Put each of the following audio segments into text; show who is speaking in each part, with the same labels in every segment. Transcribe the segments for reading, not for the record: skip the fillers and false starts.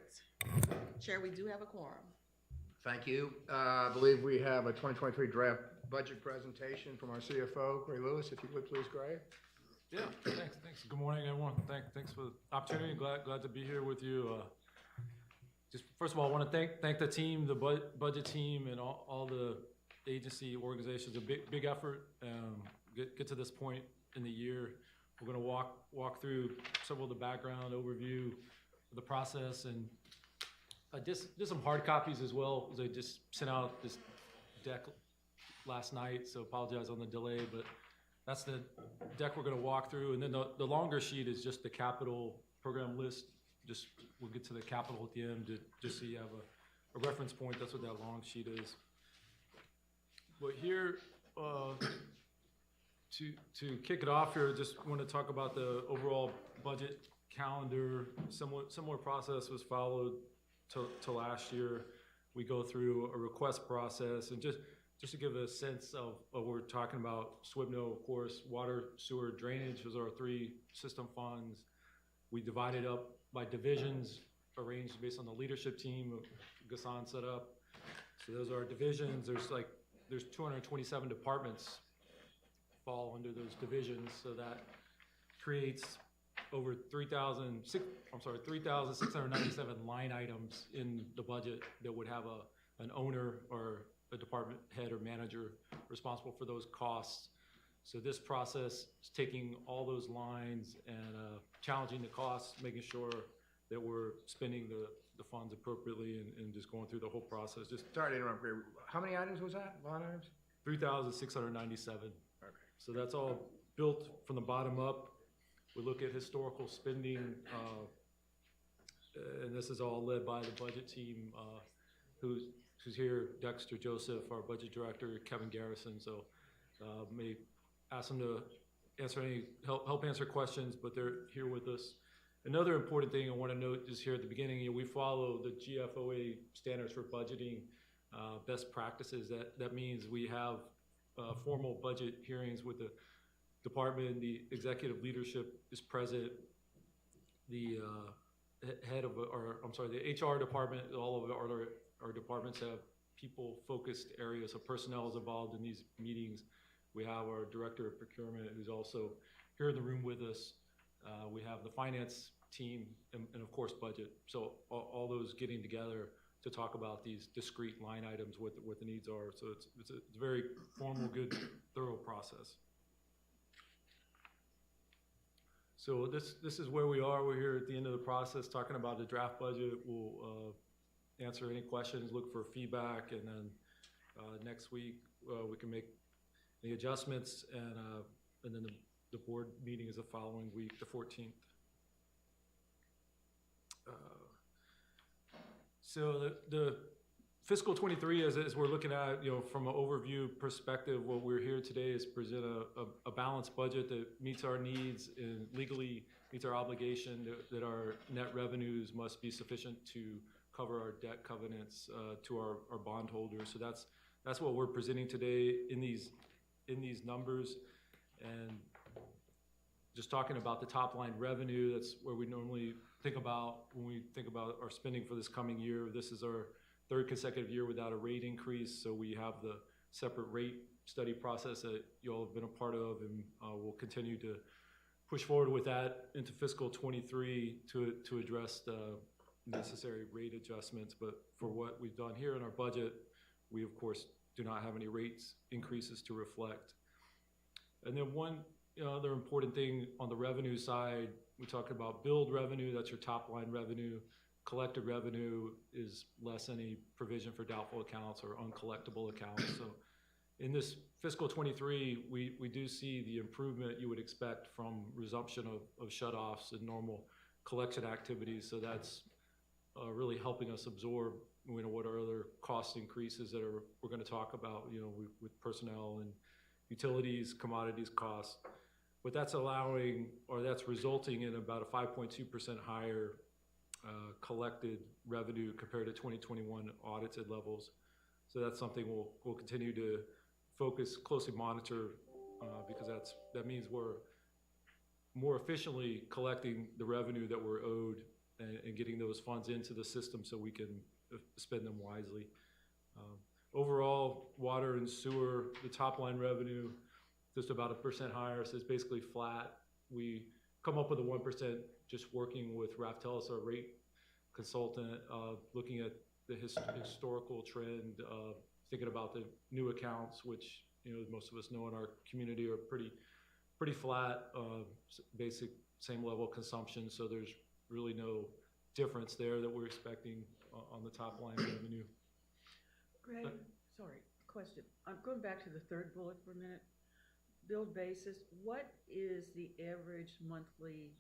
Speaker 1: reports. Chair, we do have a quorum.
Speaker 2: Thank you. I believe we have a 2023 draft budget presentation from our CFO, Gray Lewis. If you would please, Gray.
Speaker 3: Yeah, thanks. Good morning, everyone. Thanks for the opportunity. Glad to be here with you. Just first of all, I want to thank the team, the budget team, and all the agency organizations. A big effort. Get to this point in the year. We're going to walk through some of the background overview of the process, and just some hard copies as well. They just sent out this deck last night, so apologize on the delay, but that's the deck we're going to walk through. And then the longer sheet is just the capital program list. We'll get to the capital at the end, just so you have a reference point. That's what that long sheet is. But here, to kick it off here, just want to talk about the overall budget calendar. Similar process was followed to last year. We go through a request process, and just to give a sense of what we're talking about, SWBNO, of course, water, sewer, drainage, those are our three system funds. We divide it up by divisions, arranged based on the leadership team Ghassan set up. So those are our divisions. There's 227 departments fall under those divisions, so that creates over 3,697 line items in the budget that would have an owner or a department head or manager responsible for those costs. So this process is taking all those lines and challenging the costs, making sure that we're spending the funds appropriately, and just going through the whole process. Just
Speaker 2: Sorry to interrupt, Gray. How many items was that? Line items?
Speaker 3: 3,697.
Speaker 2: Okay.
Speaker 3: So that's all built from the bottom up. We look at historical spending, and this is all led by the budget team, who's here, Dexter Joseph, our budget director, Kevin Garrison. So may ask them to help answer questions, but they're here with us. Another important thing I want to note is here at the beginning, we follow the GFOA standards for budgeting best practices. That means we have formal budget hearings with the department. The executive leadership is present. The head of the HR department, all of our departments have people-focused areas, so personnel is involved in these meetings. We have our director of procurement, who's also here in the room with us. We have the finance team, and of course budget. So all those getting together to talk about these discrete line items, what the needs are. So it's a very formal, good, thorough process. So this is where we are. We're here at the end of the process talking about the draft budget. We'll answer any questions, look for feedback, and then next week we can make the adjustments, and then the board meeting is the following week, the 14th. So the fiscal 23, as we're looking at, from an overview perspective, what we're here today is present a balanced budget that meets our needs and legally meets our obligation that our net revenues must be sufficient to cover our debt covenants to our bondholders. So that's what we're presenting today in these numbers. And just talking about the top line revenue, that's where we normally think about when we think about our spending for this coming year. This is our third consecutive year without a rate increase, so we have the separate rate study process that you all have been a part of, and we'll continue to push forward with that into fiscal 23 to address the necessary rate adjustments. But for what we've done here in our budget, we of course do not have any rates increases to reflect. And then one other important thing on the revenue side, we talked about billed revenue. That's your top line revenue. Collected revenue is less any provision for doubtful accounts or uncollectible accounts. So in this fiscal 23, we do see the improvement you would expect from resumption of shutoffs and normal collection activities. So that's really helping us absorb what are other cost increases that we're going to talk about, with personnel and utilities, commodities costs. But that's that's resulting in about a 5.2% higher collected revenue compared to 2021 audited levels. So that's something we'll continue to closely monitor, because that means we're more efficiently collecting the revenue that we're owed and getting those funds into the system so we can spend them wisely. Overall, water and sewer, the top line revenue, just about 1% higher, so it's basically flat. We come up with a 1% just working with Raftellus, our rate consultant, looking at the historical trend, thinking about the new accounts, which most of us know in our community are pretty flat, basic same level of consumption. So there's really no difference there that we're expecting on the top line revenue.
Speaker 4: Greg, sorry, question. I'm going back to the third bullet for a minute. Billed basis, what is the average monthly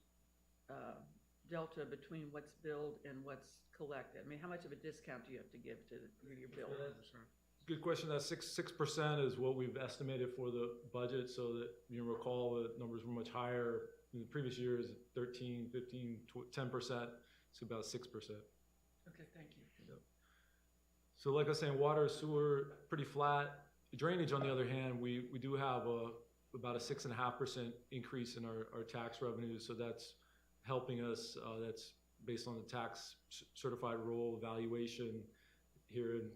Speaker 4: delta between what's billed and what's collected? I mean, how much of a discount do you have to give to your bill?
Speaker 3: Good question. That 6% is what we've estimated for the budget, so that you recall the numbers were much higher in the previous years, 13, 15, 10%. It's about 6%.
Speaker 4: Okay, thank you.
Speaker 3: Yep. So like I was saying, water, sewer, pretty flat. Drainage, on the other hand, we do have about a 6.5% increase in our tax revenues, so that's helping us. That's based on the tax certified roll evaluation here in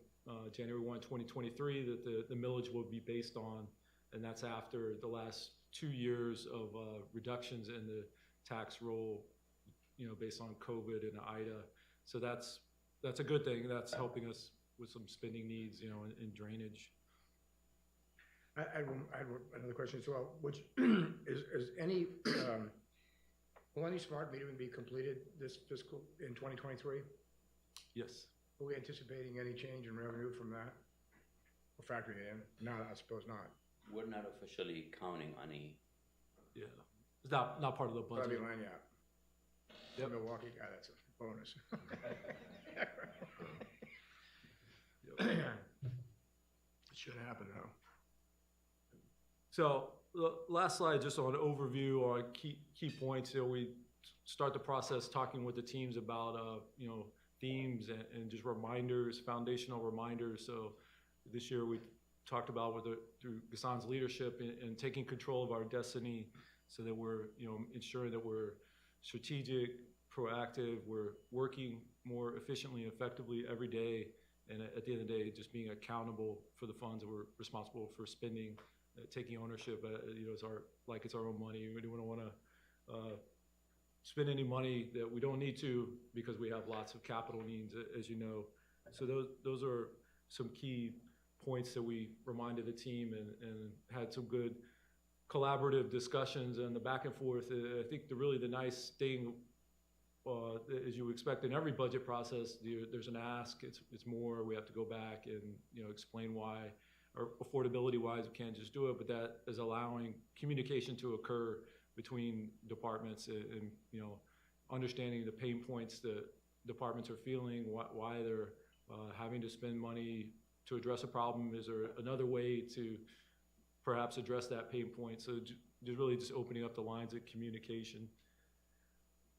Speaker 3: January 1, 2023, that the millage will be based on, and that's after the last 2 years of reductions in the tax roll, based on COVID and IDA. So that's a good thing. That's helping us with some spending needs, in drainage.
Speaker 2: I had another question as well, which is any, will any smart metering be completed this fiscal in 2023?
Speaker 3: Yes.
Speaker 2: Are we anticipating any change in revenue from that? Or factoring it in? No, I suppose not.
Speaker 5: We're not officially counting on any.
Speaker 3: Yeah. It's not part of the budget.
Speaker 2: Probably Lanyard.
Speaker 3: Yep.
Speaker 2: Milwaukee guy, that's a bonus. It should happen though.
Speaker 3: So the last slide, just on overview or key points. We start the process talking with the teams about themes and just reminders, foundational reminders. So this year we talked about through Ghassan's leadership and taking control of our destiny, so that we're ensuring that we're strategic, proactive, we're working more efficiently and effectively every day, and at the end of the day, just being accountable for the funds that we're responsible for spending, taking ownership. It's our own money. We don't want to spend any money that we don't need to, because we have lots of capital needs, as you know. So those are some key points that we reminded the team, and had some good collaborative discussions and the back and forth. I think the nice thing, as you expect in every budget process, there's an ask. It's more. We have to go back and explain why, or affordability wise, we can't just do it. But that is allowing communication to occur between departments, and understanding the pain points that departments are feeling, why they're having to spend money to address a problem. Is there another way to perhaps address that pain point? So just opening up the lines of communication.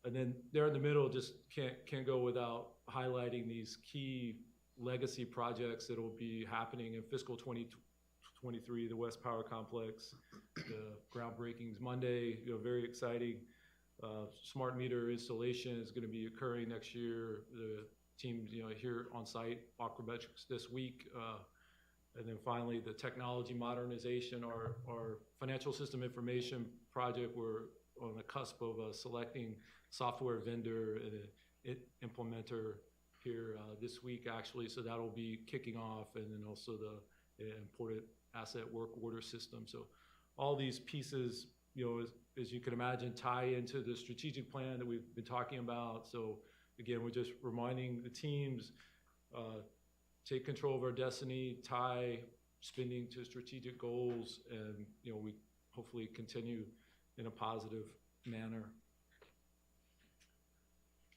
Speaker 3: And then there in the middle, just can't go without highlighting these key legacy projects that will be happening in fiscal 2023, the West Power Complex, the groundbreakings Monday, very exciting. Smart meter installation is going to be occurring next year. The team, here on site, Aquametrics this week. And then finally, the technology modernization, our financial system information project. We're on the cusp of selecting software vendor and implementer here this week, actually. So that'll be kicking off, and then also the important asset work order system. So all these pieces, as you can imagine, tie into the strategic plan that we've been talking about. So again, we're just reminding the teams, take control of our destiny, tie spending to strategic goals, and we hopefully continue in a positive manner.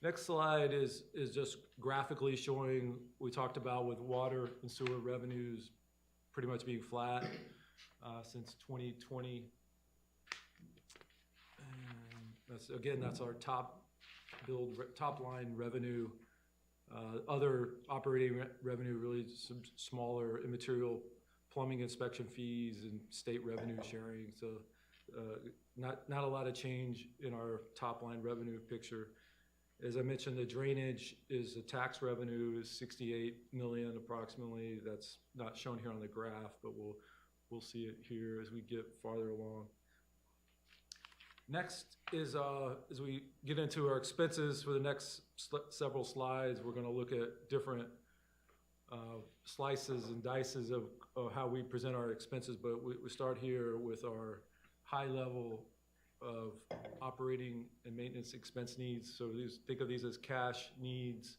Speaker 3: Next slide is just graphically showing, we talked about with water and sewer revenues pretty much being flat since 2020. And that's our top line revenue. Other operating revenue, really some smaller immaterial plumbing inspection fees and state revenue sharing. So not a lot of change in our top line revenue picture. As I mentioned, the drainage is, the tax revenue is 68 million approximately. That's not shown here on the graph, but we'll see it here as we get farther along. Next is, as we get into our expenses for the next several slides, we're gonna look at different slices and dices of how we present our expenses, but we start here with our high level of operating and maintenance expense needs. So think of these as cash needs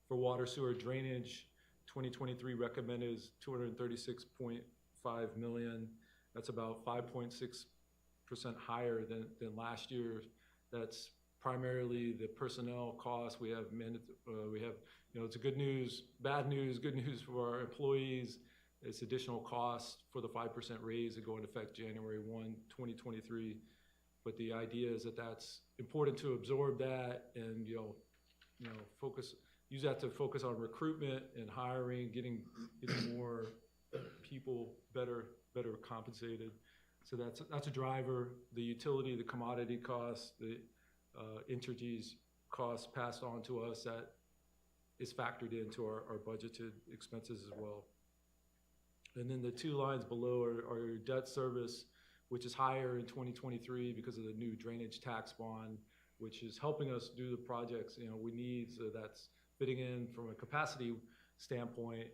Speaker 3: for water, sewer, drainage. 2023 recommended is 236.5 million. That's about 5.6% higher than last year. That's primarily the personnel costs. We have, it's a good news, bad news, good news for our employees. It's additional costs for the 5% raise that go into effect January 1, 2023. But the idea is that that's important to absorb that and, use that to focus on recruitment and hiring, getting more people better compensated. So that's a driver. The utility, the commodity costs, the Entergy's costs passed on to us, that is factored into our budgeted expenses as well. And then the two lines below are your debt service, which is higher in 2023 because of the new drainage tax bond, which is helping us do the projects we need. So that's fitting in from a capacity standpoint.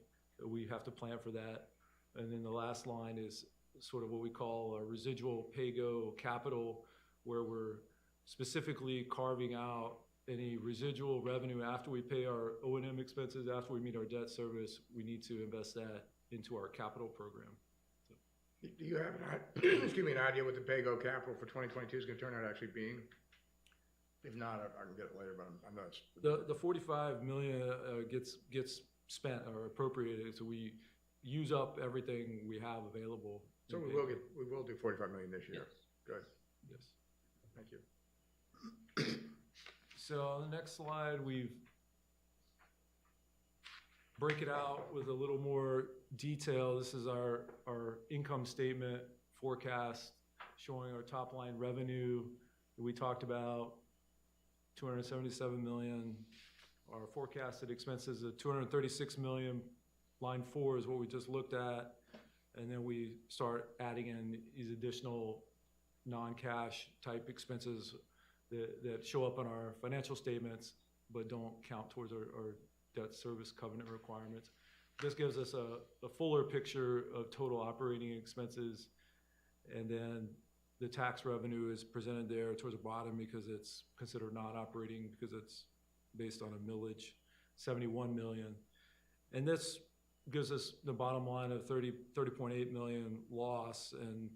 Speaker 3: We have to plan for that. And then the last line is sort of what we call a residual pay-go capital, where we're specifically carving out any residual revenue after we pay our O&M expenses, after we meet our debt service. We need to invest that into our capital program.
Speaker 2: Do you have an idea what the pay-go capital for 2022 is going to turn out actually being? If not, I can get it later, but I'm not.
Speaker 3: The 45 million gets spent or appropriated, so we use up everything we have available.
Speaker 2: So we will do 45 million this year.
Speaker 5: Yes.
Speaker 2: Good.
Speaker 3: Yes.
Speaker 2: Thank you.
Speaker 3: So on the next slide, we break it out with a little more detail. This is our income statement forecast showing our top line revenue that we talked about, 277 million. Our forecasted expenses of 236 million. Line 4 is what we just looked at. And then we start adding in these additional non-cash type expenses that show up on our financial statements but don't count towards our debt service covenant requirements. This gives us a fuller picture of total operating expenses, and then the tax revenue is presented there towards the bottom because it's considered not operating because it's based on a millage, 71 million. And this gives us the bottom line of 30.8 million loss. And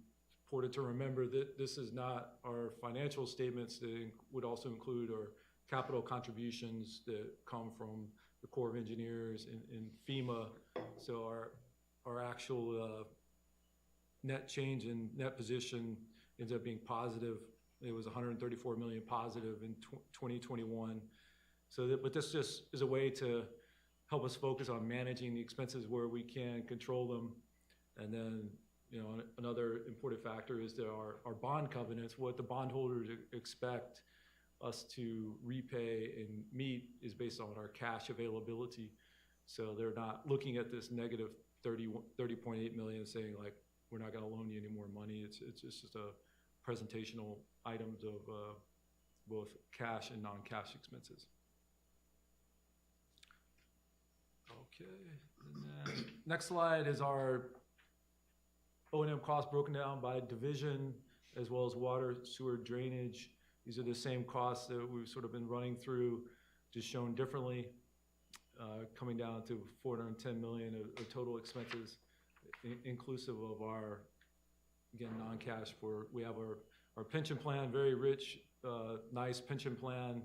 Speaker 3: important to remember that this is not our financial statements. That would also include our capital contributions that come from the Corps of Engineers and FEMA. So our actual net change in net position ends up being positive. It was 134 million positive in 2021. But this just is a way to help us focus on managing the expenses where we can control them. And then, another important factor is that our bond covenants, what the bondholders expect us to repay and meet, is based on our cash availability. So they're not looking at this negative 30.8 million saying like, we're not gonna loan you any more money. It's just a presentational items of both cash and non-cash expenses. Okay, and then next slide is our O&M costs broken down by division, as well as water, sewer, drainage. These are the same costs that we've sort of been running through, just shown differently, coming down to 410 million of total expenses, inclusive of our, again, non-cash. We have our pension plan, very rich, nice pension plan.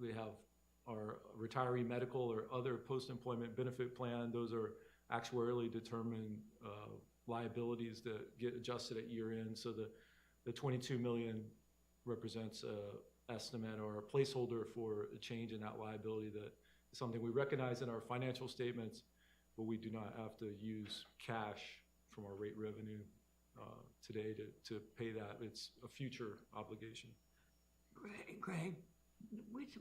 Speaker 3: We have our retiree medical or other post-employment benefit plan. Those are actuarially determined liabilities that get adjusted at year end. So the 22 million represents an estimate or a placeholder for a change in that liability. That is something we recognize in our financial statements, but we do not have to use cash from our rate revenue today to pay that. It's a future obligation.
Speaker 6: Greg,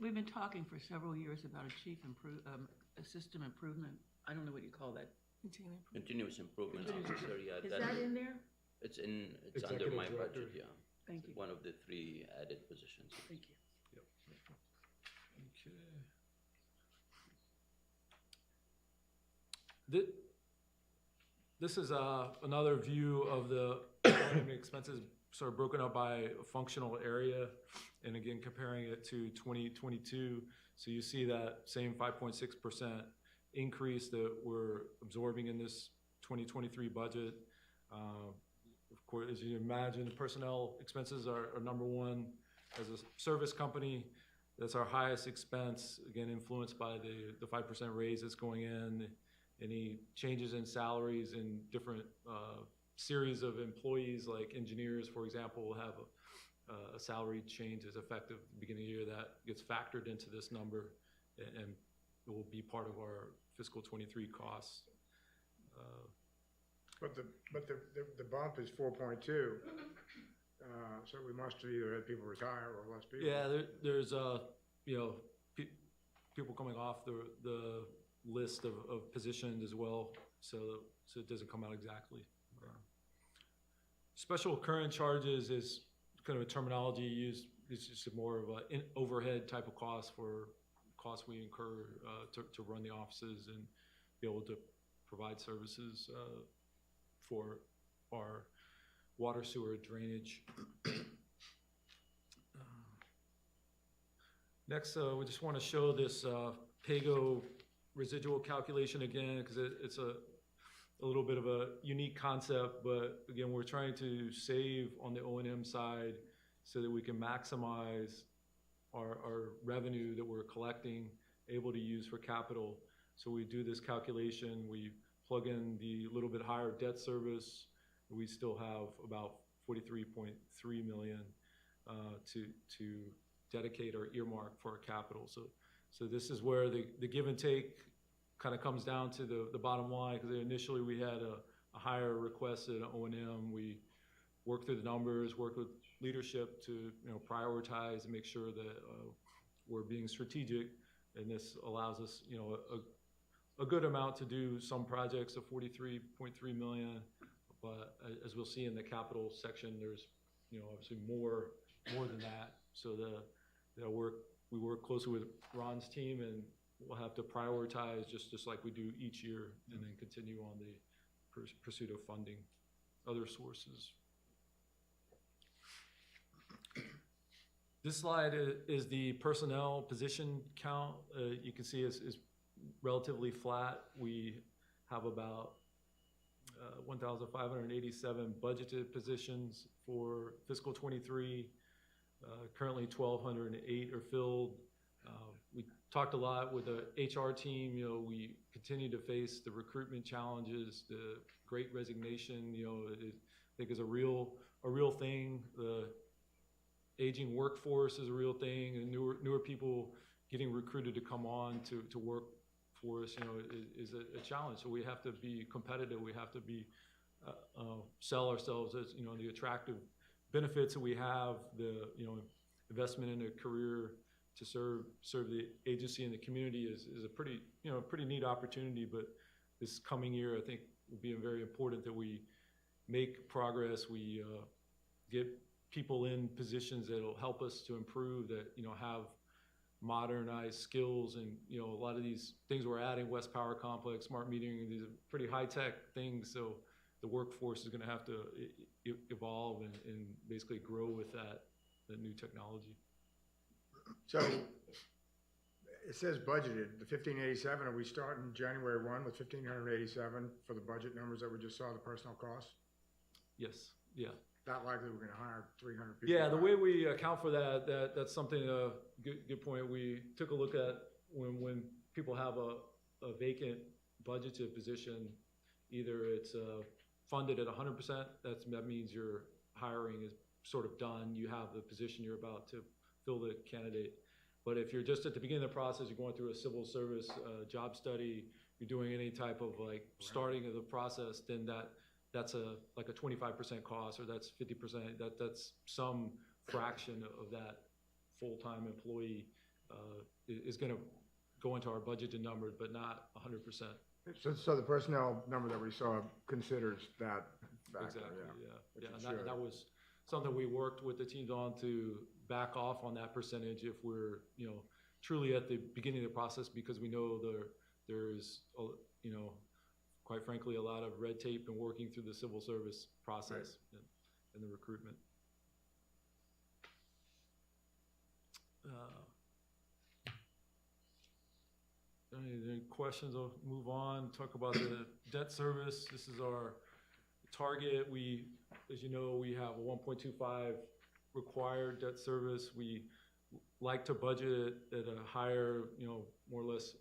Speaker 4: We've been talking for several years about a system improvement. I don't know what you call that.
Speaker 5: Continuous improvement officer, yeah.
Speaker 4: Is that in there?
Speaker 5: It's under
Speaker 3: Executive
Speaker 5: my
Speaker 3: director.
Speaker 5: budget, yeah.
Speaker 4: Thank you.
Speaker 5: One of the 3 added positions.
Speaker 4: Thank you.
Speaker 3: Okay. This is another view of the expenses sort of broken up by a functional area, and again comparing it to 2022. So you see that same 5.6% increase that we're absorbing in this 2023 budget. Of course, as you imagine, personnel expenses are number one. As a service company, that's our highest expense, again influenced by the 5% raise that's going in. Any changes in salaries in different series of employees, like engineers, for example, will have a salary change as effective at the beginning of the year that gets factored into this number and will be part of our fiscal 23 costs.
Speaker 2: But the bump is 4.2, so we must have either had people retire or less people.
Speaker 3: Yeah, there's you know, people coming off the list of positions as well, so it doesn't come out exactly. Special current charges is kind of a terminology used. It's just more of an overhead type of cost for costs we incur to run the offices and be able to provide services for our water, sewer, drainage. Next, we just want to show this PAYGO residual calculation again, because it's a little bit of a unique concept, but again, we're trying to save on the O&M side so that we can maximize our revenue that we're collecting, able to use for capital. So we do this calculation, we plug in the little bit higher debt service, we still have about 43.3 million to dedicate or earmark for our capital. So this is where the give and take kind of comes down to the bottom line, because initially we had a higher requested O&M. We worked through the numbers, worked with leadership to prioritize and make sure that we're being strategic, and this allows us a good amount to do some projects of 43.3 million, but as we'll see in the capital section, there's obviously more than that. So we work closely with Ron's team, and we'll have to prioritize just like we do each year, and then continue on the pursuit of funding other sources. This slide is the personnel position count. You can see is relatively flat. We have about 1,587 budgeted positions for fiscal 23. Currently 1,208 are filled. We talked a lot with the HR team. We continue to face the recruitment challenges. The Great Resignation, I think is a real thing. The aging workforce is a real thing, and newer people getting recruited to come on to work for us, is a challenge. So we have to be competitive. We have to be sell ourselves as the attractive benefits that we have, the investment in a career to serve the agency and the community is a pretty neat opportunity. But this coming year, I think, will be very important that we make progress. We get people in positions that will help us to improve, that have modernized skills, and a lot of these things we're adding, West Power Complex, smart metering, these are pretty high-tech things. So the workforce is going to have to evolve and basically grow with that new technology.
Speaker 2: So it says budgeted, the 1,587, are we starting January 1 with 1,587 for the budget numbers that we just saw, the personnel costs?
Speaker 3: Yes, yeah.
Speaker 2: Not likely we're gonna hire 300 people.
Speaker 3: Yeah, the way we account for that's something, good point. We took a look at when people have a vacant budgeted position, either it's funded at 100%, that means your hiring is sort of done, you have the position you're about to fill the candidate. But if you're just at the beginning of the process, you're going through a civil service job study, you're doing any type of starting of the process, then that's like a 25% cost, or that's 50%. That's some fraction of that full-time employee is going to go into our budgeted number, but not 100%.
Speaker 2: So the personnel number that we saw considers that factor,
Speaker 3: Exactly,
Speaker 2: yeah.
Speaker 3: yeah.
Speaker 2: Which
Speaker 3: And
Speaker 2: it should.
Speaker 3: that was something we worked with the teams on to back off on that percentage if we're, truly at the beginning of the process, because we know there's, quite frankly, a lot of red tape and working through the civil service process and the recruitment. Any questions? I'll move on, talk about the debt service. This is our target. We, as you know, we have a 1.25 required debt service. We like to budget at a higher, more or less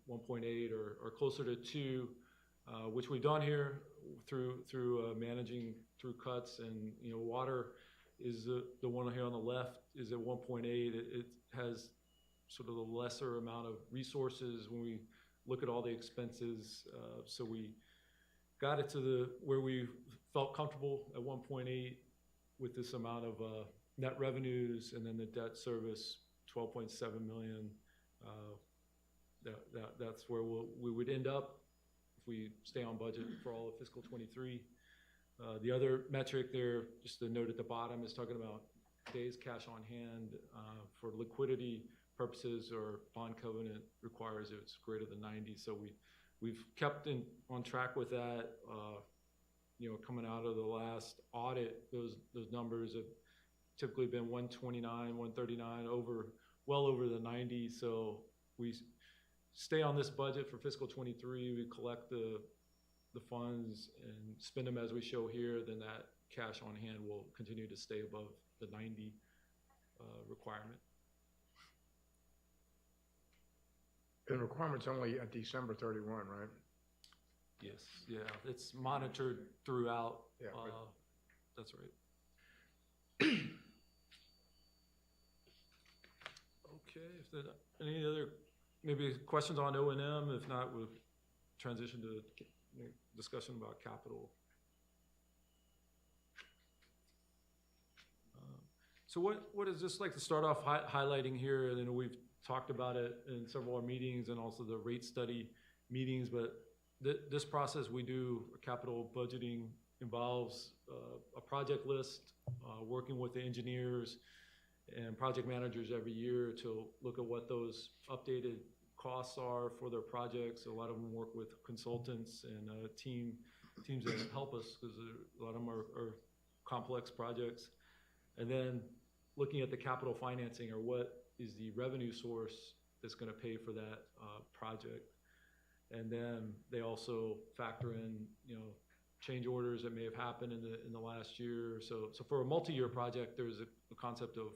Speaker 3: 1.8 or closer to 2, which we've done here through managing through cuts. And water is the one here on the left is at 1.8. It has sort of the lesser amount of resources when we look at all the expenses. So we got it to where we felt comfortable at 1.8 with this amount of net revenues, and then the debt service 12.7 million. That's where we would end up if we stay on budget for all of fiscal 23. The other metric there, just a note at the bottom, is talking about days cash on hand for liquidity purposes, or bond covenant requires it's greater than 90. So we've kept on track with that. Coming out of the last audit, those numbers have typically been 129, 139, well over the 90. So we stay on this budget for fiscal 23. We collect the funds and spend them as we show here. Then that cash on hand will continue to stay above the 90 requirement.
Speaker 2: And requirement's only at December 31, right?
Speaker 3: Yes, yeah, it's monitored throughout.
Speaker 2: Yeah,
Speaker 3: that's right. Okay, if there are any other maybe questions on O&M, if not, we'll transition to discussion about capital. So what is this like to start off highlighting here? And we've talked about it in several of our meetings and also the rate study meetings, but this process we do, capital budgeting, involves a project list, working with the engineers and project managers every year to look at what those updated costs are for their projects. A lot of them work with consultants and teams that help us, because a lot of them are complex projects. And then looking at the capital financing, or what is the revenue source that's going to pay for that project. And then they also factor in, change orders that may have happened in the last year. So for a multi-year project, there's a concept of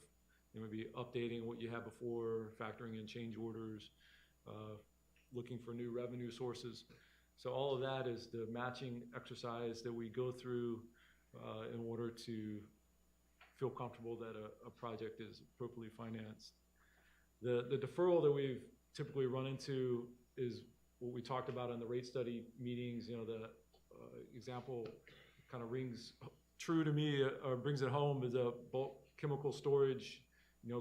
Speaker 3: maybe updating what you had before, factoring in change orders, looking for new revenue sources. So all of that is the matching exercise that we go through in order to feel comfortable that a project is appropriately financed. The deferral that we've typically run into is what we talked about in the rate study meetings. The example kind of rings true to me, or brings it home, is a bulk chemical storage.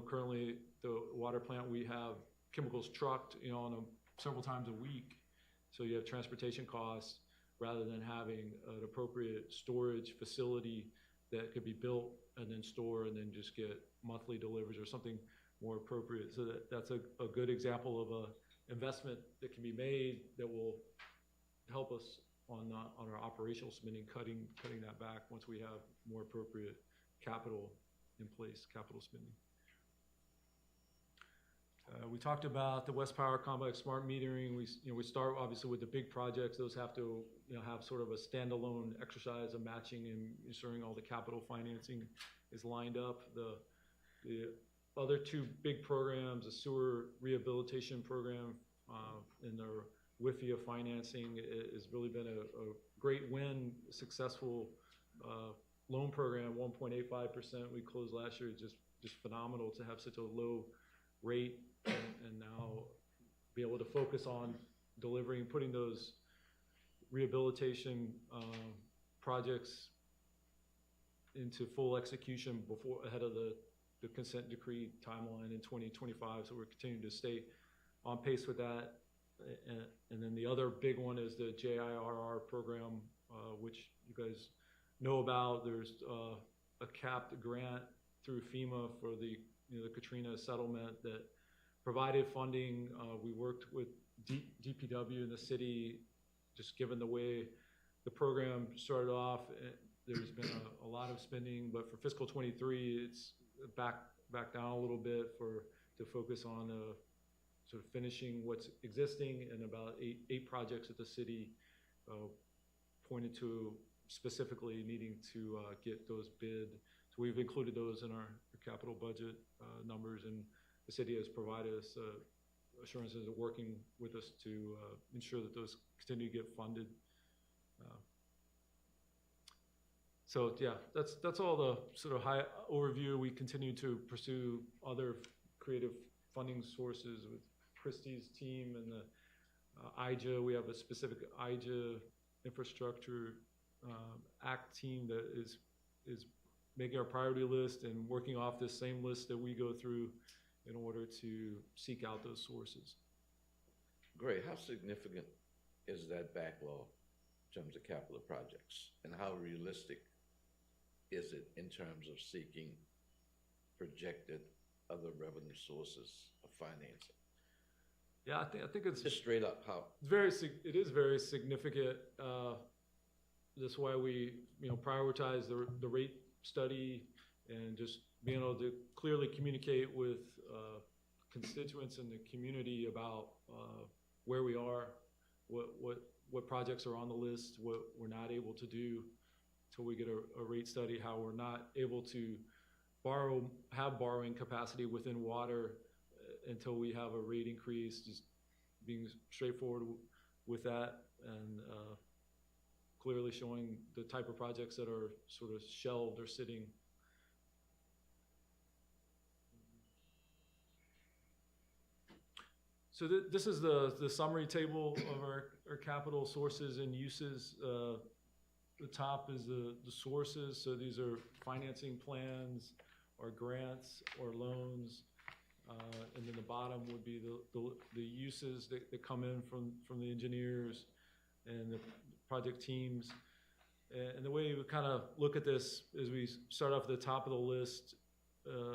Speaker 3: Currently the water plant, we have chemicals trucked, several times a week. So you have transportation costs rather than having an appropriate storage facility that could be built and then store and then just get monthly deliveries or something more appropriate. So that's a good example of a investment that can be made that will help us on our operational spending, cutting that back once we have more appropriate capital in place, capital spending. We talked about the West Power Complex smart metering. We start obviously with the big projects. Those have to have sort of a standalone exercise of matching and ensuring all the capital financing is lined up. The other two big programs, the sewer rehabilitation program and their WIFIA financing, has really been a great win, successful loan program, 1.85%. We closed last year. Just phenomenal to have such a low rate and now be able to focus on delivering, putting those rehabilitation projects into full execution ahead of the the consent decree timeline in 2025, so we're continuing to stay on pace with that. And then the other big one is the JIRR program, which you guys know about. There's a capped grant through FEMA for the Katrina settlement that provided funding. We worked with DPW in the city, just given the way the program started off. There's been a lot of spending, but for fiscal 23, it's back down a little bit to focus on sort of finishing what's existing, and about eight projects that the city pointed to specifically needing to get those bid. So we've included those in our capital budget numbers, and the city has provided us assurances of working with us to ensure that those continue to get funded. So yeah, that's all the sort of high overview. We continue to pursue other creative funding sources with Christie's team and the IJA. We have a specific IJA infrastructure act team that is making our priority list and working off this same list that we go through in order to seek out those sources.
Speaker 6: Great. How significant is that backlog in terms of capital projects, and how realistic is it in terms of seeking projected other revenue sources of financing?
Speaker 3: Yeah, I think it's
Speaker 6: Just straight up, how?
Speaker 3: it is very significant. That's why we prioritize the rate study and just being able to clearly communicate with constituents in the community about where we are, what projects are on the list, what we're not able to do till we get a rate study, how we're not able to have borrowing capacity within water until we have a rate increase, just being straightforward with that, and clearly showing the type of projects that are sort of shelved or sitting. So this is the summary table of our capital sources and uses. The top is the sources, so these are financing plans or grants or loans, and then the bottom would be the uses that come in from the engineers and the project teams. And the way we kind of look at this is we start off at the top of the list.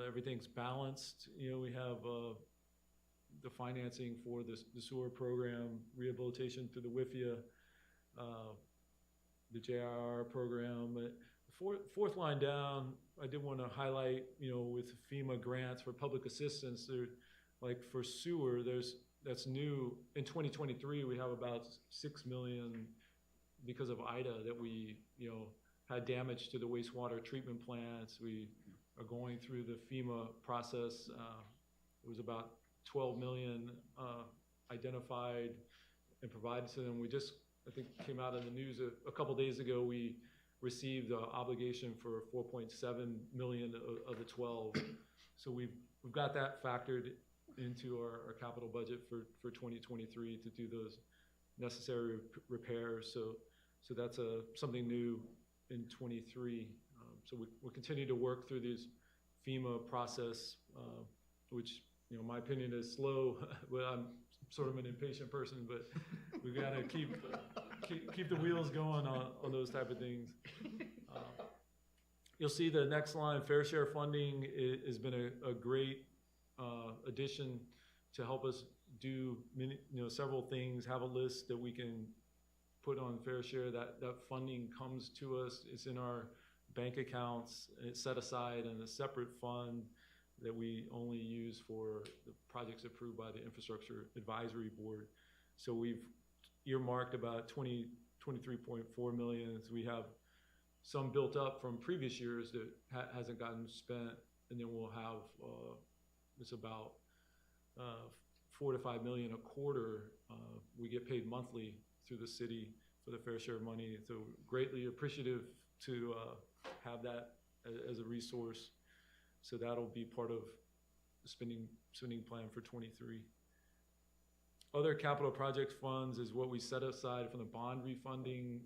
Speaker 3: Everything's balanced. We have the financing for the sewer program, rehabilitation through the WIFIA, the JIR program. The fourth line down, I did want to highlight, with FEMA grants for public assistance, like for sewer, that's new. In 2023, we have about $6 million because of Ida that we, had damage to the wastewater treatment plants. We are going through the FEMA process. It was about 12 million identified and provided to them. We just, I think, came out in the news a couple days ago. We received the obligation for 4.7 million of the 12. So we've got that factored into our capital budget for 2023 to do those necessary repairs. So that's something new in 23. So we'll continue to work through this FEMA process, which, in my opinion, is slow. But I'm sort of an impatient person, but we've got to keep the wheels going on those type of things. You'll see the next line, fair share funding, has been a great addition to help us do several things, have a list that we can put on fair share. That funding comes to us. It's in our bank accounts. It's set aside in a separate fund that we only use for the projects approved by the Infrastructure Advisory Board. So we've earmarked about 23.4 million. So we have some built up from previous years that hasn't gotten spent, and then we'll have it's about 4 to 5 million a quarter. We get paid monthly through the city for the fair share money. So greatly appreciative to have that as a resource. So that'll be part of the spending plan for 23. Other capital project funds is what we set aside from the bond refunding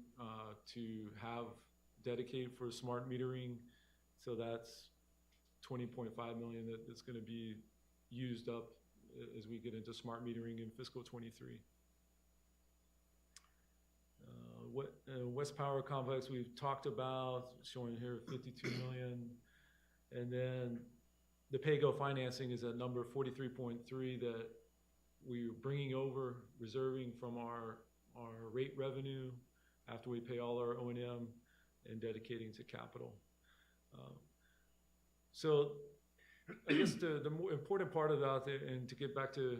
Speaker 3: to have dedicated for smart metering. So that's 20.5 million that's gonna be used up as we get into smart metering in fiscal '23. West Power Complex, we've talked about, showing here 52 million. And then the pay-go financing is at number 43.3 that we're bringing over, reserving from our rate revenue after we pay all our O&M and dedicating to capital. So I guess the more important part of that, and to get back to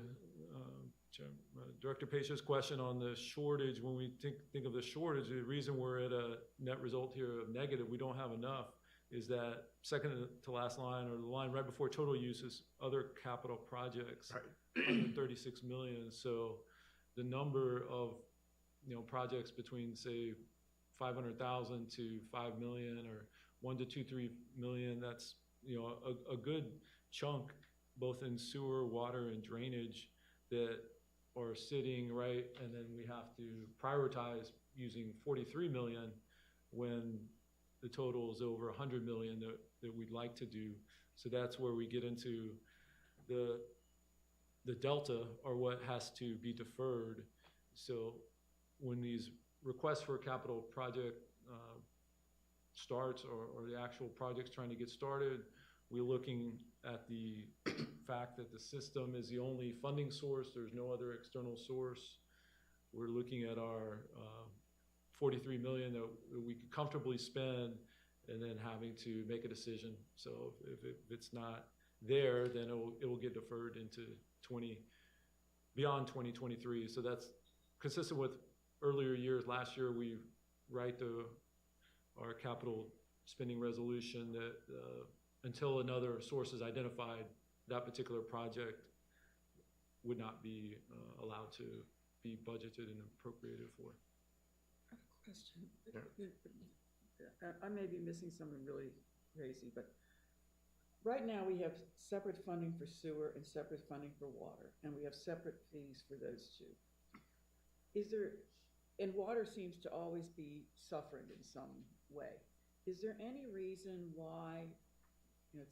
Speaker 3: Director Pace's question on the shortage, when we think of the shortage, the reason we're at a net result here of negative, we don't have enough, is that second to last line, or the line right before total use, is other capital projects,
Speaker 2: Right.
Speaker 3: 136 million. So the number of, projects between, say, 500,000 to 5 million, or 1 to 2, 3 million, that's, a good chunk, both in sewer, water, and drainage, that are sitting right, and then we have to prioritize using 43 million when the total is over 100 million that we'd like to do. So that's where we get into the delta, or what has to be deferred. So when these requests for a capital project starts, or the actual project's trying to get started, we're looking at the fact that the system is the only funding source. There's no other external source. We're looking at our 43 million that we could comfortably spend, and then having to make a decision. So if it's not there, then it will get deferred into beyond 2023. So that's consistent with earlier years. Last year, we write our capital spending resolution that until another source is identified, that particular project would not be allowed to be budgeted and appropriated for.
Speaker 4: I have a question. I may be missing something really crazy, but right now we have separate funding for sewer and separate funding for water, and we have separate fees for those two. And water seems to always be suffering in some way. Is there any reason why,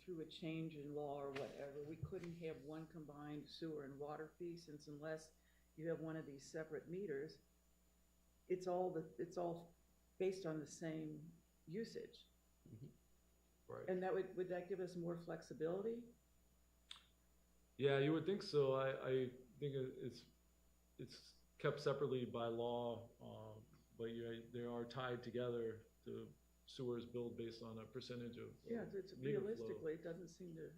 Speaker 4: through a change in law or whatever, we couldn't have one combined sewer and water fee, since unless you have one of these separate meters, it's all based on the same usage?
Speaker 3: Right.
Speaker 4: And would that give us more flexibility?
Speaker 3: Yeah, you would think so. I think it's kept separately by law, but they are tied together. The sewer is billed based on a percentage of
Speaker 4: It's
Speaker 3: meter flow.
Speaker 4: realistically, it doesn't seem to.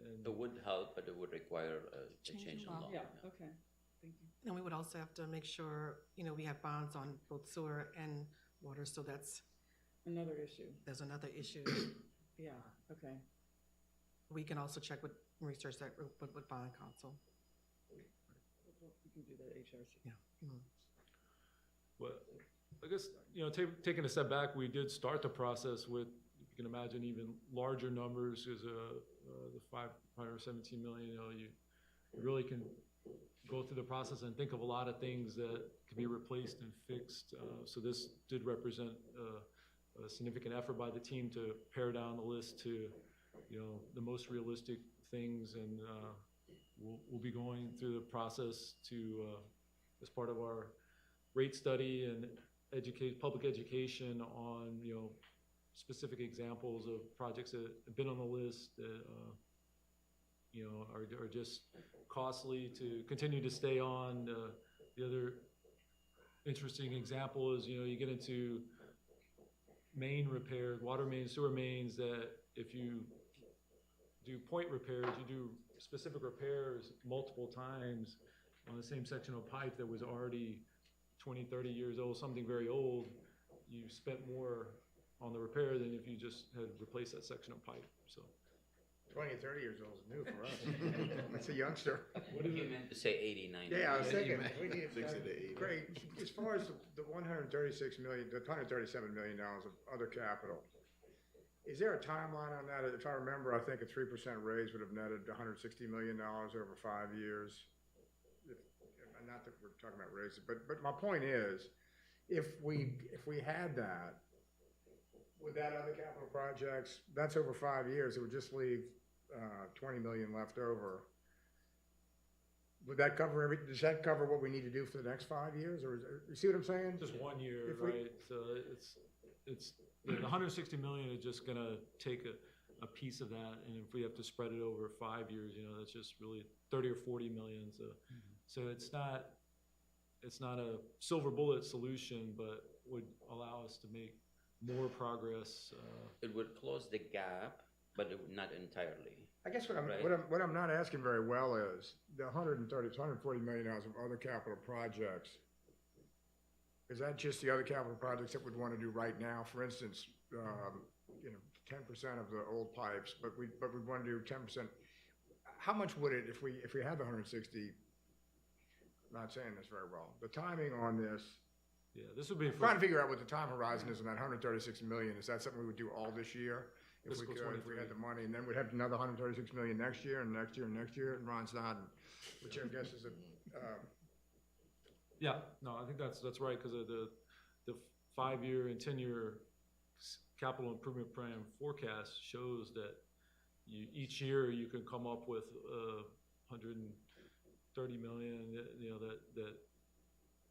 Speaker 3: And
Speaker 5: It would help, but it would require a change in law.
Speaker 4: Yeah, okay, thank you.
Speaker 7: And we would also have to make sure, we have bonds on both sewer and water, so there's
Speaker 4: Another issue,
Speaker 7: another issue.
Speaker 4: yeah, okay.
Speaker 7: We can also check with research that with bond counsel.
Speaker 4: We can do that at HRC.
Speaker 7: Yeah. Mhm.
Speaker 3: But I guess, taking a step back, we did start the process with, you can imagine, even larger numbers, because the 517 million, you really can go through the process and think of a lot of things that can be replaced and fixed. So this did represent a significant effort by the team to pare down the list to, the most realistic things, and we'll be going through the process to, as part of our rate study and public education on, specific examples of projects that have been on the list that, are just costly to continue to stay on. The other interesting example is, you get into main repairs, water mains, sewer mains, that if you do point repairs, you do specific repairs multiple times on the same section of pipe that was already 20, 30 years old, something very old, you spent more on the repair than if you just had replaced that section of pipe. So
Speaker 2: 20 or 30 years old is new for us. That's a youngster.
Speaker 3: what is
Speaker 5: You
Speaker 3: it?
Speaker 5: meant to say 80, 90.
Speaker 2: Yeah, I was thinking, we need
Speaker 6: 60 to 80.
Speaker 2: Great. As far as the 136 million, the $137 million of other capital, is there a timeline on that? If I remember, I think a 3% raise would have netted $160 million over 5 years. Not that we're talking about raises, but my point is, if we had that, with that other capital projects, that's over 5 years, it would just leave $20 million left over. Would that cover does that cover what we need to do for the next 5 years, or you see what I'm saying?
Speaker 3: Just 1 year,
Speaker 2: If we-
Speaker 3: right? So it's, the 160 million is just gonna take a piece of that, and if we have to spread it over 5 years, you know, that's just really 30 or 40 million, so it's not a silver bullet solution, but would allow us to make more progress,
Speaker 5: It would close the gap, but not entirely.
Speaker 2: I guess what
Speaker 5: Right.
Speaker 2: I'm not asking very well is the 140 million dollars of other capital projects. Is that just the other capital projects that we'd want to do right now? For instance, 10% of the old pipes, but we want to do 10%. How much would it, if we had the 160? Not saying this very well. The timing on this.
Speaker 3: yeah, this would be
Speaker 2: Trying to
Speaker 3: for
Speaker 2: figure out what the time horizon is on that 136 million. Is that something we would do all this year? If we
Speaker 3: Fiscal
Speaker 2: could, if we
Speaker 3: 23.
Speaker 2: had the money, and then we'd have another 136 million next year, and next year, and next year, and Ron's nodding, which I guess is
Speaker 3: yeah, no, I think that's right, because of the 5-year and 10-year capital improvement plan forecast shows that each year you can come up with 130 million, you know, that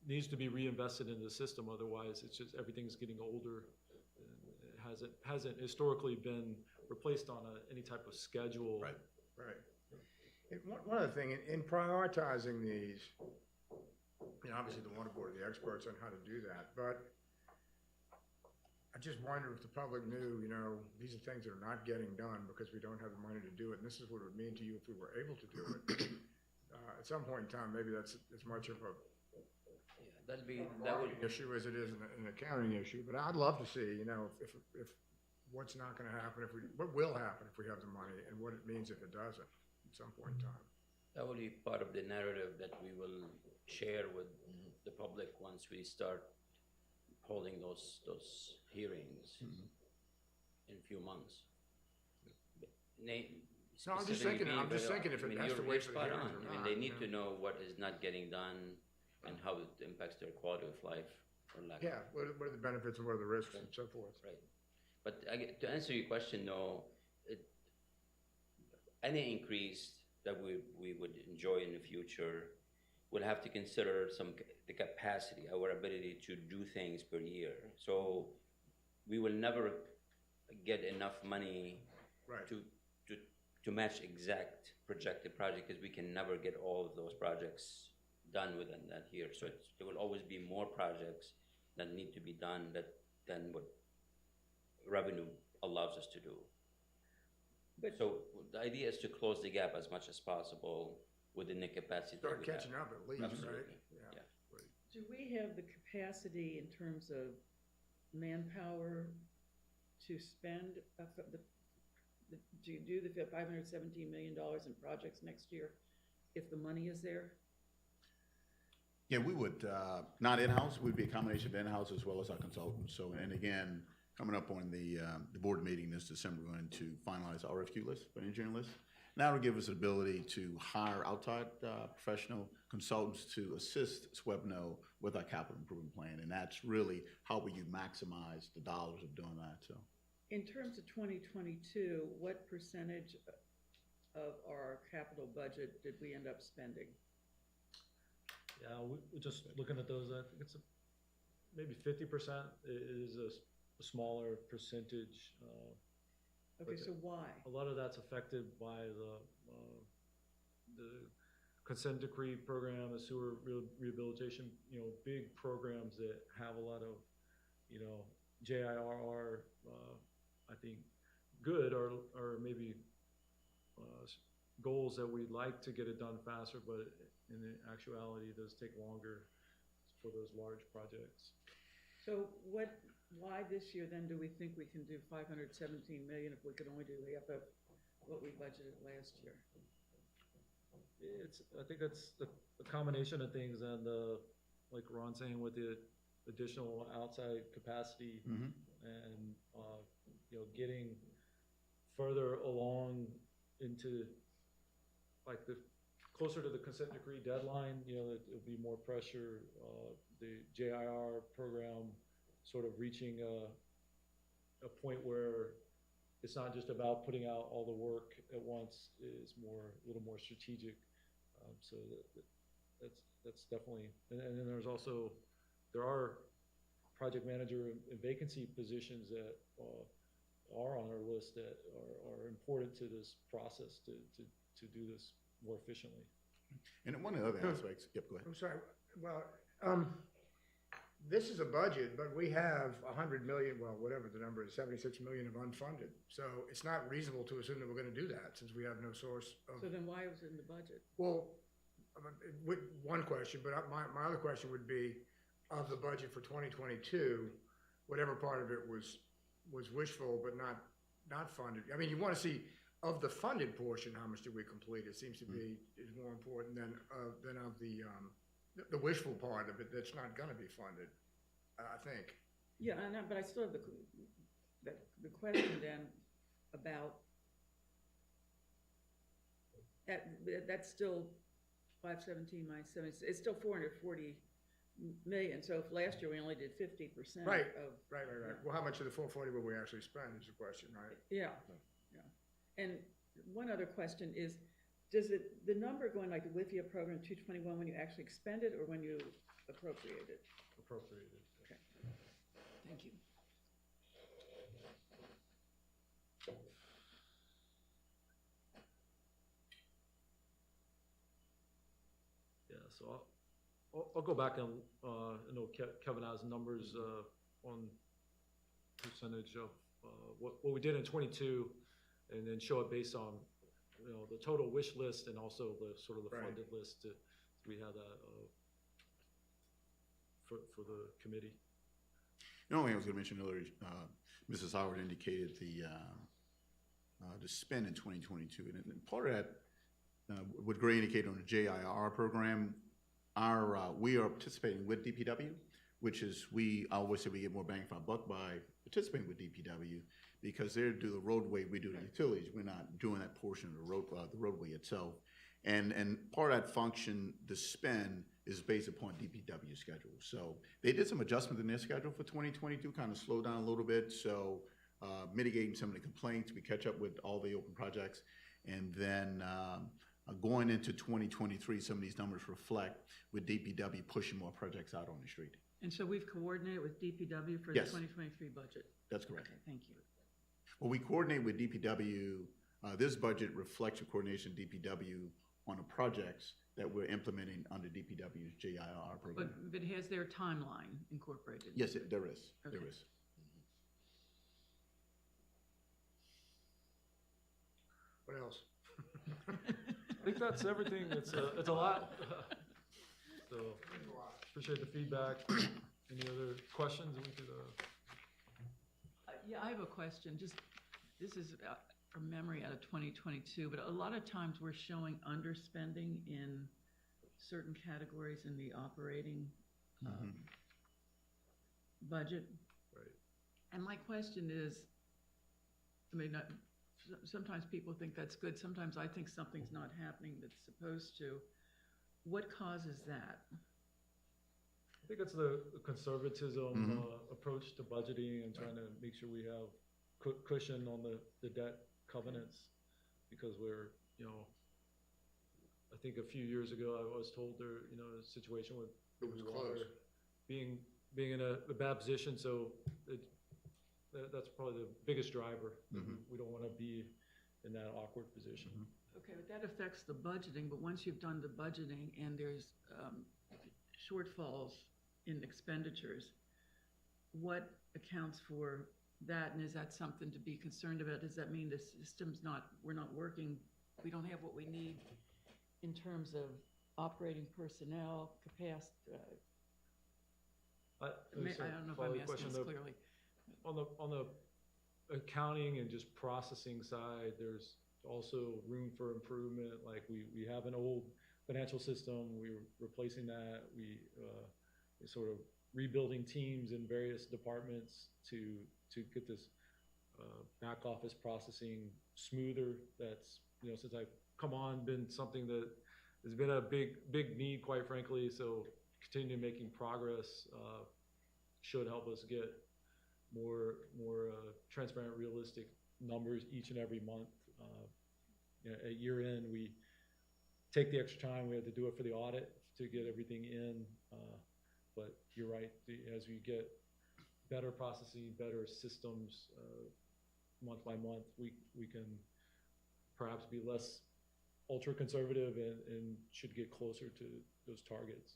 Speaker 3: needs to be reinvested in the system. Otherwise, it's just everything's getting older. And it hasn't historically been replaced on any type of schedule.
Speaker 6: Right.
Speaker 2: right. And one other thing, in prioritizing these, you know, obviously the water board are the experts on how to do that, but I just wonder if the public knew, you know, these are things that are not getting done because we don't have the money to do it, and this is what it would mean to you if we were able to do it. At some point in time, maybe that's as much of a
Speaker 5: Yeah, that would,
Speaker 2: issue as it is an accounting issue, but I'd love to see, you know, if what's not gonna happen, what will happen if we have the money, and what it means if it doesn't, at some point in time.
Speaker 5: that will be part of the narrative that we will share with the public once we start holding those hearings in a few months.
Speaker 2: No, I'm just thinking if it has to wait for the
Speaker 5: spot
Speaker 2: hearings
Speaker 5: on.
Speaker 2: or
Speaker 5: I mean,
Speaker 2: not,
Speaker 5: they
Speaker 2: you
Speaker 5: need
Speaker 2: know.
Speaker 5: to know what is not getting done and how it impacts their quality of life or lack of.
Speaker 2: Yeah, what are the benefits and what are the risks and so forth.
Speaker 5: Right. But to answer your question, no, any increase that we would enjoy in the future will have to consider the capacity, our ability to do things per year. So we will never get enough money
Speaker 2: Right.
Speaker 5: to match exact projected project, because we can never get all of those projects done within that year. So there will always be more projects that need to be done than what revenue allows us to do. So the idea is to close the gap as much as possible within the capacity that
Speaker 2: Start
Speaker 5: we have.
Speaker 2: catching up at least, right?
Speaker 5: Absolutely.
Speaker 2: Yeah.
Speaker 5: Yeah.
Speaker 4: Do we have the capacity in terms of manpower to spend, do you do the $517 million in projects next year if the money is there?
Speaker 8: Yeah, we would, not in-house, we'd be a combination of in-house as well as our consultants. So, and again, coming up on the board meeting this December, we're going to finalize our RFQ list, for engineering list. Now it'll give us the ability to hire outside professional consultants to assist SWBNO with our capital improvement plan. And that's really how will you maximize the dollars of doing that, so.
Speaker 4: In terms of 2022, what percentage of our capital budget did we end up spending?
Speaker 3: Yeah, we're just looking at those. I think it's maybe 50% is a smaller percentage.
Speaker 4: Okay,
Speaker 3: But
Speaker 4: so why?
Speaker 3: A lot of that's affected by the consent decree program, the sewer rehabilitation, you know, big programs that have a lot of, you know, JIRR, I think good, or maybe goals that we'd like to get it done faster, but in actuality, it does take longer for those large projects.
Speaker 4: So why this year then do we think we can do 517 million if we could only do half of what we budgeted last year?
Speaker 3: I think it's a combination of things, and like Ron saying, with the additional outside capacity, and you know, getting further along into like closer to the consent decree deadline, you know, it'll be more pressure. The JIR program sort of reaching a point where it's not just about putting out all the work at once. It's a little more strategic. So that's definitely, and then there are project manager and vacancy positions that are on our list that are important to this process to do this more efficiently.
Speaker 8: And one of the other aspects, yep, go ahead.
Speaker 2: I'm sorry, well, this is a budget, but we have 100 million, well, whatever the number is, 76 million of unfunded. So it's not reasonable to assume that we're gonna do that, since we have no source of.
Speaker 4: So then why was it in the budget?
Speaker 2: Well, one question, but my other question would be, of the budget for 2022, whatever part of it was wishful but not funded. I mean, you want to see of the funded portion, how much did we complete? It seems to be is more important than of the wishful part of it that's not going to be funded. I think.
Speaker 4: Yeah, but I still have the question then about that's still 517 minus 7. It's still 440 million. So if last year we only did 50%
Speaker 2: Right.
Speaker 4: of
Speaker 2: Right. Well, how much of the 440 will we actually spend is the question, right?
Speaker 4: yeah. And one other question is, does the number going like the WIFIA program 221 when you actually expend it or when you appropriate it?
Speaker 3: Appropriated.
Speaker 4: Okay. Thank you.
Speaker 3: Yeah, so I'll go back and, I know Kevin has numbers, on percentage of, what we did in '22, and then show it based on, the total wish list and also the sort of the
Speaker 2: Right.
Speaker 3: funded list. We have that, for the committee.
Speaker 8: The only thing I was gonna mention earlier, Mrs. Howard indicated the spend in 2022, and part of that, what Gray indicated on the JIR program, we are participating with DPW, which is, I always say we get more bang for our buck by participating with DPW, because they do the roadway, we do the utilities, we're not doing that portion of the roadway itself. And part of that function, the spend, is based upon DPW schedule. So they did some adjustment in their schedule for 2022, kind of slowed down a little bit, so mitigating some of the complaints, we catch up with all the open projects. And then going into 2023, some of these numbers reflect with DPW pushing more projects out on the street.
Speaker 4: And so we've coordinated with DPW for
Speaker 8: Yes.
Speaker 4: the 2023 budget?
Speaker 8: That's correct.
Speaker 4: Okay, thank you.
Speaker 8: Well, we coordinate with DPW. This budget reflects the coordination of DPW on the projects that we're implementing under DPW's JIR program.
Speaker 4: But it has their timeline incorporated?
Speaker 8: Yes, there is. There
Speaker 4: Okay.
Speaker 8: is.
Speaker 2: What else?
Speaker 3: I think that's everything. It's a lot. So appreciate the feedback. Any other questions that we could,
Speaker 4: Yeah, I have a question. This is from memory out of 2022, but a lot of times we're showing underspending in certain categories in the operating budget.
Speaker 3: Right.
Speaker 4: And my question is, sometimes people think that's good. Sometimes I think something's not happening that's supposed to. What causes that?
Speaker 3: I think it's the conservatism approach to budgeting and trying to make sure we have cushion on the debt covenants, because we're, I think a few years ago I was told there, a situation with
Speaker 2: It was
Speaker 3: water
Speaker 2: close.
Speaker 3: being in a bad position, so that's probably the biggest driver. We don't want to be in that awkward position.
Speaker 4: Okay, but that affects the budgeting, but once you've done the budgeting and there's shortfalls in expenditures, what accounts for that, and is that something to be concerned about? Does that mean the system's we're not working, we don't have what we need in terms of operating personnel, capacity? I don't know if I'm asking this clearly.
Speaker 3: On the accounting and just processing side, there's also room for improvement. Like we have an old financial system, we're replacing that. We're sort of rebuilding teams in various departments to get this back office processing smoother. That's, since I've come on, been something that has been a big need, quite frankly. So continuing making progress should help us get more transparent, realistic numbers each and every month. You know, at year end, we take the extra time. We had to do it for the audit to get everything in. But you're right, as we get better processing, better systems, month by month, we can perhaps be less ultra conservative and should get closer to those targets.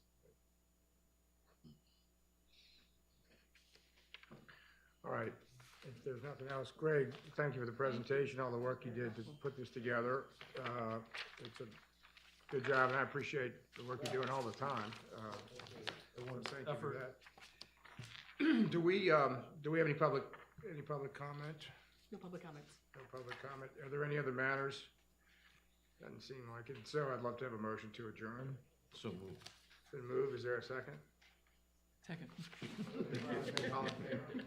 Speaker 2: All right, if there's nothing else, Greg, thank you for the presentation, all the work you did to put this together. It's a good job, and I appreciate the work you're doing all the time. I want to thank you for that. Do we have any public comment?
Speaker 7: No public comments.
Speaker 2: No public comment. Are there any other matters? Doesn't seem like it. So I'd love to have a motion to adjourn.
Speaker 6: So moved.
Speaker 2: Been moved. Is there a second?
Speaker 7: Second.
Speaker 2: All in favor?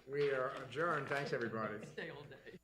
Speaker 2: We are adjourned. Thanks, everybody.
Speaker 4: Stay all day.